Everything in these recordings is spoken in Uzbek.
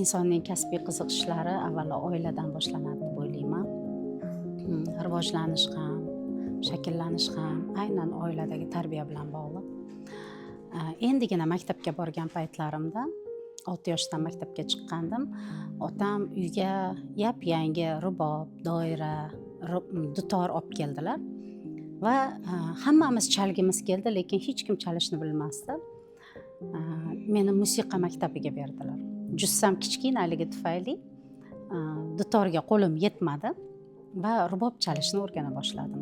insonning kasbiy qiziqishlari avvalo oiladan boshlanadi deb o'ylayman. Rivojlanish ham, shakllanish ham aynan oiladagi tarbiya bilan bog'liq. Endigina maktabga borgan paytlarimda 6 yoshdan maktabga chiqqandim. Otam uyga yap-yangi rubob, doira, dutor olib keldilar va hammamiz chalgimiz keldi, lekin hech kim chalishni bilmasdi. Meni musiqa maktabiga berdilar. Jussam kichkinaligi tufayli dutorga qo'lim yetmadi va rubob chalishni o'rgana boshladim.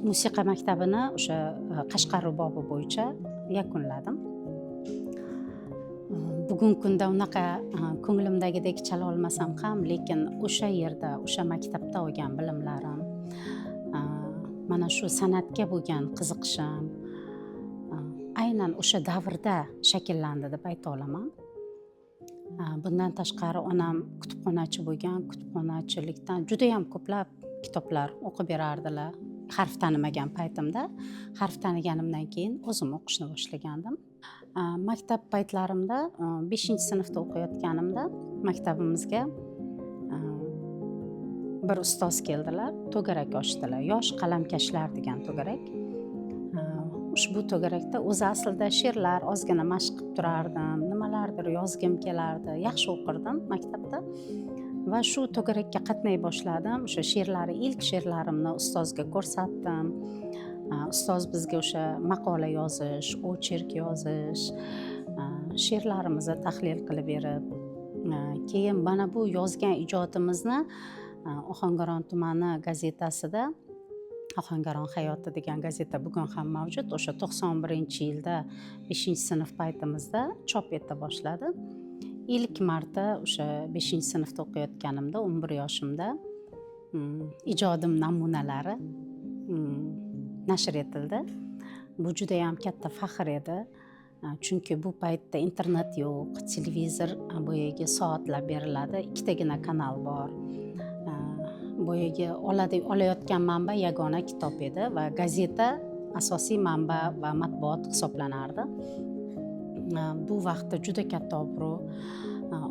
Musiqa maktabini o'sha Qashqar rubobi bo'yicha yakunladim. Bugungi kunda unaqa ko'nglimdagidek chala olmasam ham, lekin o'sha yerda, o'sha maktabda olgan bilimlarim, mana shu san'atga bo'lgan qiziqishim aynan o'sha davrda shakllandi deb ayta olaman. Bundan tashqari onam kutubxonachi bo'lgan, kutubxonachilikdan juda ham ko'plab kitoblar o'qib berardilar. Harf tanimagan paytimda, harf taniganimdan keyin o'zim o'qishni boshlagandim. Maktab paytlarimda 5-sinfda o'qiyotganimda maktabimizga bir ustoz keldilar, to'garak ochdilar. Yosh qalamkashlar degan to'garak. Ushbu to'garakda o'zi aslida she'rlar ozgina mashq qilib turardim, nimalardir yozgim kelardi, yaxshi o'qirdim maktabda va shu to'garakka qatnay boshladim. O'sha ilk she'rlarimni ustozga ko'rsatdim. Ustoz bizga o'sha maqola yozish, ocherk yozish, she'rlarimizni tahlil qilib berib, keyin mana bu yozgan ijodimizni Ohangaron tumani gazetasida, Ohangaron hayoti degan gazeta bugun ham mavjud. O'sha 91-yilda 5-sinf paytimizda chop eta boshladi. İlk marta o'sha 5-sinfda o'qiyotganimda 11 yoshimda ijodim namunalari nashr etildi. Bu juda ham katta faxr edi. Chunki bu paytda internet yo'q, televizor boyagi soatlab beriladi, ikkitagina kanal bor. Boyagi olayotgan manba yagona kitob edi va gazeta asosiy manba va matbuot hisoblanardi. Bu vaqtda juda katta obro',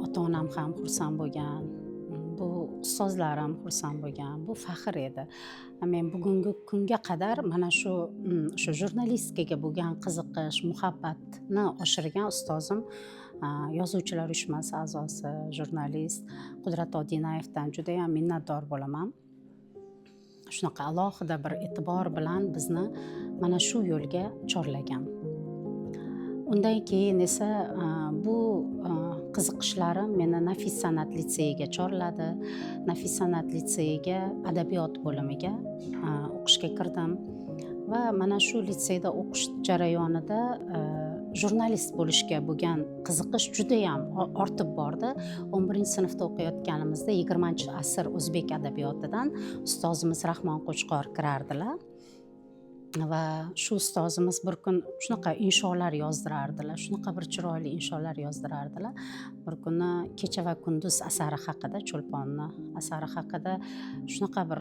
ota-onam ham xursand bo'lgan, bu ustozlarim xursand bo'lgan, bu faxr edi. Men bugungi kunga qadar mana shu jurnalistikaga bo'lgan qiziqish, muhabbatni oshirgan ustozim Yozuvchilar uyushmasi a'zosi, jurnalist Qudrat Odinayevdan juda ham minnatdor bo'laman. Shunaqa alohida bir e'tibor bilan bizni mana shu yo'lga chorlagan. Undan keyin esa bu qiziqishlarim meni Nafis san'at litseyiga chorladi. Nafis san'at litseyiga adabiyot bo'limiga o'qishga kirdim va mana shu litseyda o'qish jarayonida jurnalist bo'lishga bo'lgan qiziqish juda ham ortib bordi. 11-sinfda o'qiyotganimizda 20-asr o'zbek adabiyotidan ustozimiz Rahmon Qo'chqor kirardilar. Va shu ustozimiz bir kun shunaqa insholar yozdirardilar, shunaqa bir chiroyli insholar yozdirardilar. Bir kuni Kecha va kunduz asari haqida, Cho'lponni asari haqida shunaqa bir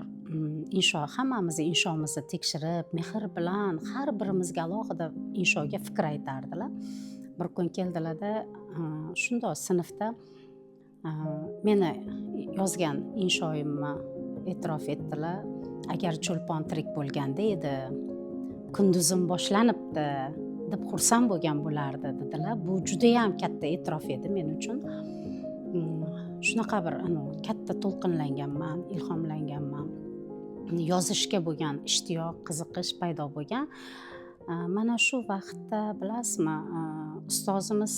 insho, hammamizni inshomizni tekshirib, mehr bilan har birimizga alohida inshoga fikr aytardilar. Bir kun keldilarda shundoq sinfda meni yozgan inshoyimni e'tirof etdilar. Agar Cho'lpon tirik bo'lganda edi, kunduzim boshlanibdi deb xursand bo'lgan bo'lardi dedilar. Bu juda ham katta e'tirof edi men uchun. Shunaqa bir katta to'lqinlanganman, ilhomlanganman. Yozishga bo'lgan ishtiyoq, qiziqish paydo bo'lgan. Mana shu vaqtda bilasizmi, ustozimiz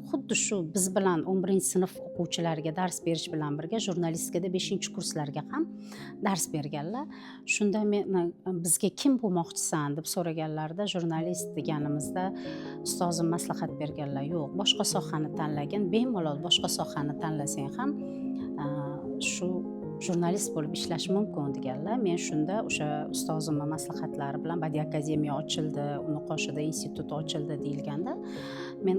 xuddi shu biz bilan 11-sinf o'quvchilariga dars berish bilan birga jurnalistikada 5-kurslarga ham dars berganlar. Shunda bizga kim bo'lmoqchisan deb so'raganlarida jurnalist deganimizda ustozim maslahat berganlar. Yo'q, boshqa sohani tanlagin, bemalol boshqa sohani tanlasang ham shu jurnalist bo'lib ishlash mumkin deganlar. Men shunda o'sha ustozimning maslahatlari bilan Badiiy akademiya ochildi, uni qoshida institut ochildi deyilganda, men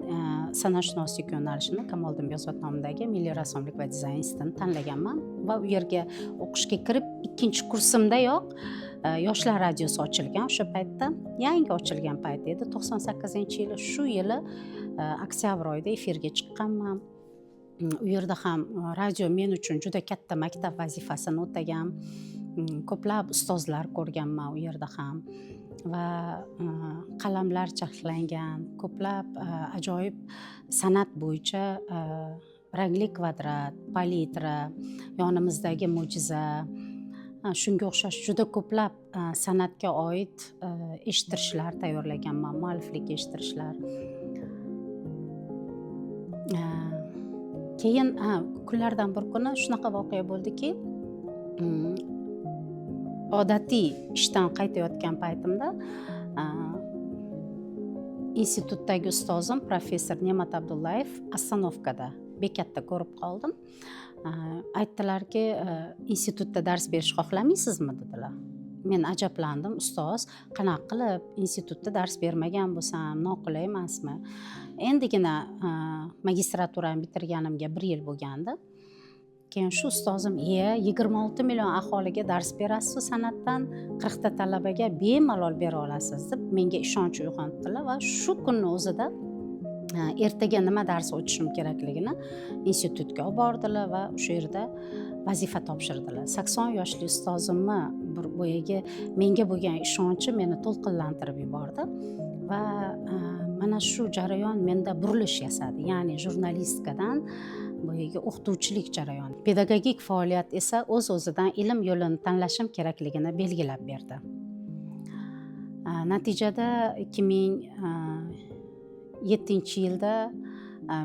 san'atshunoslik yo'nalishini Kamoliddin Behzod nomidagi Milliy rassomlik va dizayn institutini tanlaganman va u yerga o'qishga kirib 2-kursimdayoq Yoshlar radiosi ochilgan. O'sha paytda yangi ochilgan payt edi, 98-yili. Shu yili oktyabr oyida efirga chiqqanman. u yerda ham radio men uchun juda katta maktab vazifasini o'tagan. Ko'plab ustozlar ko'rganman u yerda ham va qalamlar charxlangan, ko'plab ajoyib san'at bo'yicha rangli kvadrat, palitra, yonimizdagi mo'jiza, shunga o'xshash juda ko'plab san'atga oid eshittirishlar tayyorlaganman, mualliflik eshittirishlar. Keyin kunlardan bir kuni shunaqa voqea bo'ldiki, odatiy ishdan qaytayotgan paytimda institutdagi ustozim professor Ne'mat Abdullayev ostanovkada, bekatda ko'rib qoldim. Aytdilarki, institutda dars berish xohlamaysizmi dedilar. Men ajablandim, ustoz, qanaqa qilib institutda dars bermagan bo'lsam noqulay emasmi? Endigina magistraturani bitirganimga 1 yil bo'lgandi. Keyin shu ustozim, 26 million aholiga dars berasiz san'atdan, 40 ta talabaga bemalol bera olasiz deb menga ishonch uyg'otdilar va shu kunning o'zida ertaga nima dars o'tishim kerakligini institutga olib bordilar va o'sha yerda vazifa topshirdilar. 80 yoshli ustozimni boyagi menga bo'lgan ishonchi meni to'lqinlantirib yubordi va mana shu jarayon menda burilish yasadi. Ya'ni jurnalistikadan boyagi o'qituvchilik jarayoni. Pedagogik faoliyat esa o'z-o'zidan ilm yo'lini tanlashim kerakligini belgilab berdi. Natijada 2007-yilda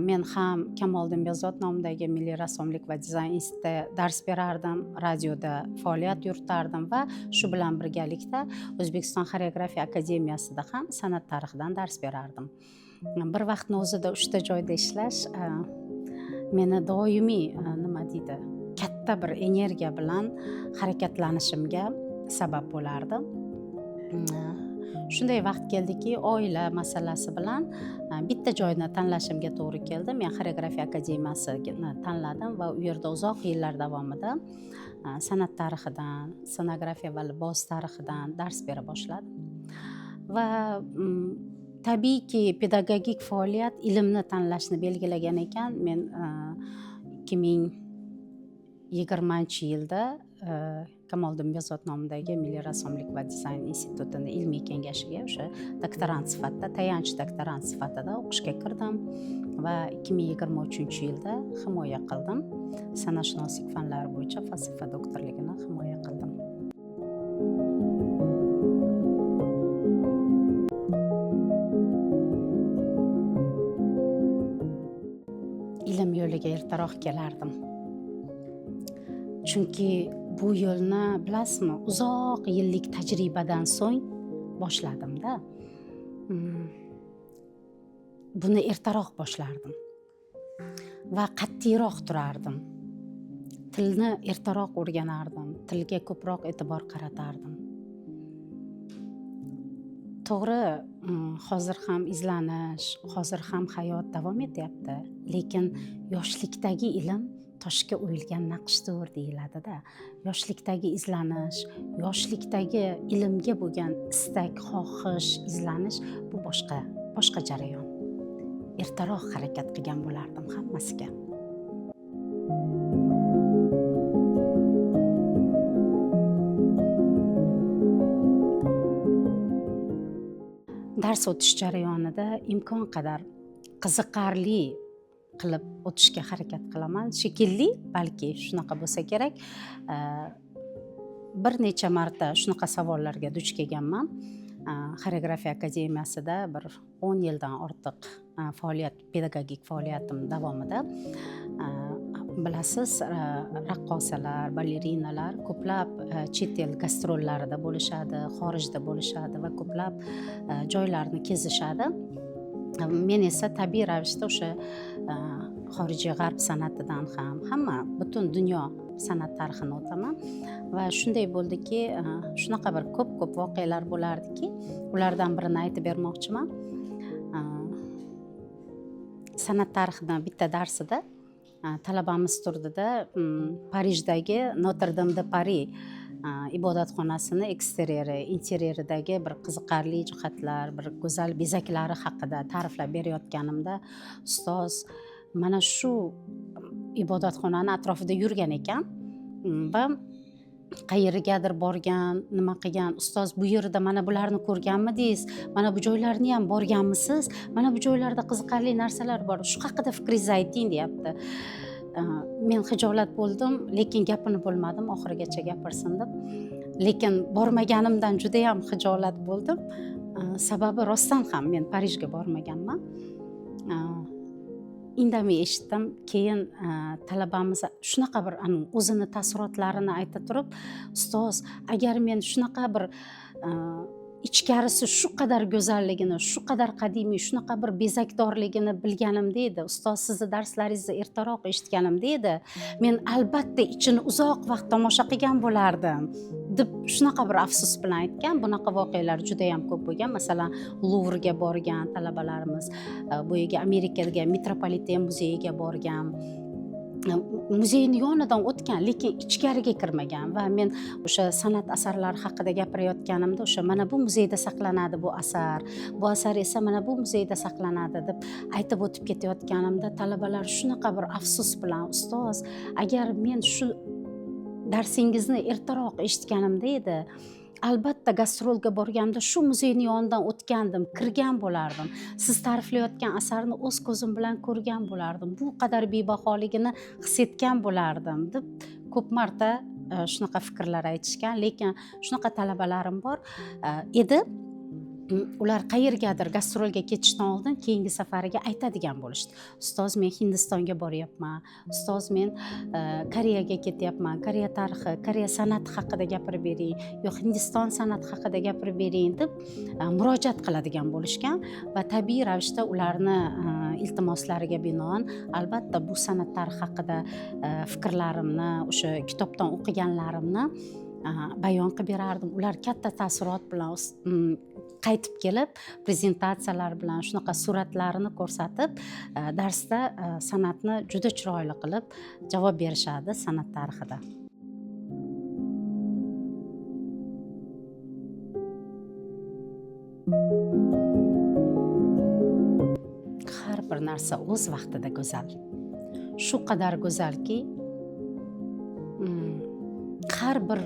men ham Kamoliddin Behzod nomidagi Milliy rassomlik va dizayn institutida dars berardim, radioda faoliyat yuritardim va shu bilan birgalikda O'zbekiston xoreografiya akademiyasida ham san'at tarixidan dars berardim. Bir vaqtni o'zida 3 ta joyda ishlash meni doimiy katta bir energiya bilan harakatlanishimga sabab bo'lardi. Shunday vaqt keldiki, oila masalasi bilan bitta joyni tanlashimga to'g'ri keldi. Men xoreografiya akademiyasini tanladim va u yerda uzoq yillar davomida san'at tarixidan, senografiya va libos tarixidan dars bera boshladim. Va tabiiyki pedagogik faoliyat ilmni tanlashni belgilagan ekan. Men 2020-yilda Kamoliddin Behzod nomidagi Milliy rassomlik va dizayn institutini ilmiy kengashiga o'sha doktorant sifatida, tayanch doktorant sifatida o'qishga kirdim va 2023-yilda himoya qildim. San'atshunoslik fanlari bo'yicha falsafa doktorligini himoya qildim. Ilm yo'liga ertaroq kelardim. Chunki bu yo'lni bilasizmi, uzoq yillik tajribadan so'ng boshladim-da. Buni ertaroq boshlardim va qat'iyroq turardim. Tilni ertaroq o'rganardim, tilga ko'proq e'tibor qaratardim. To'g'ri, hozir ham izlanish, hozir ham hayot davom etyapti, lekin yoshlikdagi ilm toshga o'yilgan naqshdir deyiladi-da. Yoshlikdagi izlanish, yoshlikdagi ilmga bo'lgan istak, xohish, izlanish bu boshqa jarayon. Ertaroq harakat qilgan bo'lardim hammasiga. Dars o'tish jarayonida imkon qadar qiziqarli qilib o'tishga harakat qilaman. Shekilli, balki shunaqa bo'lsa kerak. Bir necha marta shunaqa savollarga duch kelganman. Xoreografiya akademiyasida bir 10 yildan ortiq pedagogik faoliyatim davomida bilasiz, raqqosalar, balerinalar ko'plab chet el gastrollarida bo'lishadi, xorijda bo'lishadi va ko'plab joylarni kezishadi. Men esa tabiiy ravishda o'sha xorijiy g'arb san'atidan ham butun dunyo san'at tarixini o'taman va shunday bo'ldiki, shunaqa bir ko'p voqealar bo'lardiki, ulardan birini aytib bermoqchiman. San'at tarixidan bitta darsida talabamiz turdida Parijdagi Notre Dame de Paris ibodatxonasini eksteriyeri, interyeridagi bir qiziqarli jihatlar, bir go'zal bezaklari haqida ta'riflab berayotganimda ustoz, mana shu ibodatxonani atrofida yurgan ekan va qayergadir borgan, nima qilgan, ustoz bu yerda mana bularni ko'rganmidingiz, mana bu joylarni ham borganmisiz, mana bu joylarda qiziqarli narsalar bor, shu haqida fikringizni ayting deyapti. Men xijolat bo'ldim, lekin gapini bo'lmadim, oxirigacha gapirsin deb. Lekin bormaganimdan juda ham xijolat bo'ldim. Sababi rostdan ham men Parijga bormaganman. Indamay eshitdim. Keyin talabamiz shunaqa bir o'zini taassurotlarini ayta turib, ustoz, agar men shunaqa bir ichkarisi shu qadar go'zalligini, shu qadar qadimiy, shunaqa bir bezakdorligini bilganimda edi, ustoz sizni darslaringizni ertaroq eshitganimda edi, men albatta ichini uzoq vaqt tomosha qilgan bo'lardim deb shunaqa bir afsus bilan aytgan. Bunaqa voqealar juda ham ko'p bo'lgan. Masalan, Luvrga borgan talabalarimiz, bu yerga Amerikaga Metropoliten muzeyiga borgan. Muzeyni yonidan o'tgan, lekin ichkariga kirmagan va men o'sha san'at asarlari haqida gapirayotganimda o'sha mana bu muzeyda saqlanadi bu asar esa mana bu muzeyda saqlanadi deb aytib o'tib ketayotganimda talabalar shunaqa bir afsus bilan, ustoz, agar men shu darsingizni ertaroq eshitganimda edi, albatta gastrolga borganimda shu muzeyni yonidan o'tgandim, kirgan bo'lardim. Siz ta'riflayotgan asarni o'z ko'zim bilan ko'rgan bo'lardim. Bu qadar bebaholigini his etgan bo'lardim deb ko'p marta shunaqa fikrlar aytishgan. Lekin shunaqa talabalarim bor edi. Ular qayergadir gastrolga ketishdan oldin keyingi safariga aytadigan bo'lishdi. Ustoz, men Hindistonga boryapman. Ustoz, men Koreyaga ketyapman. Koreya tarixi, Koreya san'ati haqida gapirib bering, yo'q Hindiston san'ati haqida gapirib bering deb murojaat qiladigan bo'lishgan va tabiiy ravishda ularni iltimoslariga binoan albatta bu san'at tarixi haqida fikrlarimni, o'sha kitobdan o'qiganlarimni bayon qilib berardim. Ular katta taassurot bilan qaytib kelib, prezentatsiyalar bilan shunaqa suratlarini ko'rsatib, darsda san'atni juda chiroyli qilib javob berishadi san'at tarixida. Har bir narsa o'z vaqtida go'zal. Shu qadar go'zalki, har bir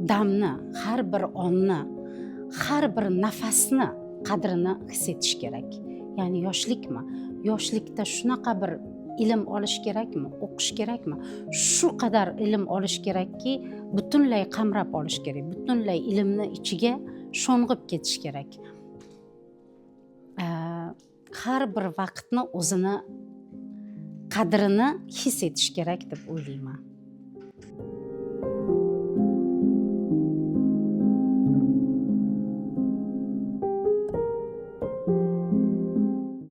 damni, har bir onni, har bir nafasni qadrini his etish kerak. Ya'ni yoshlikmi? Yoshlikda shunaqa bir ilm olish kerakmi? O'qish kerakmi? Shu qadar ilm olish kerakki, butunlay qamrab olish kerak. Butunlay ilmni ichiga sho'ng'ib ketish kerak. Har bir vaqtni o'zini qadrini his etish kerak deb o'ylayman.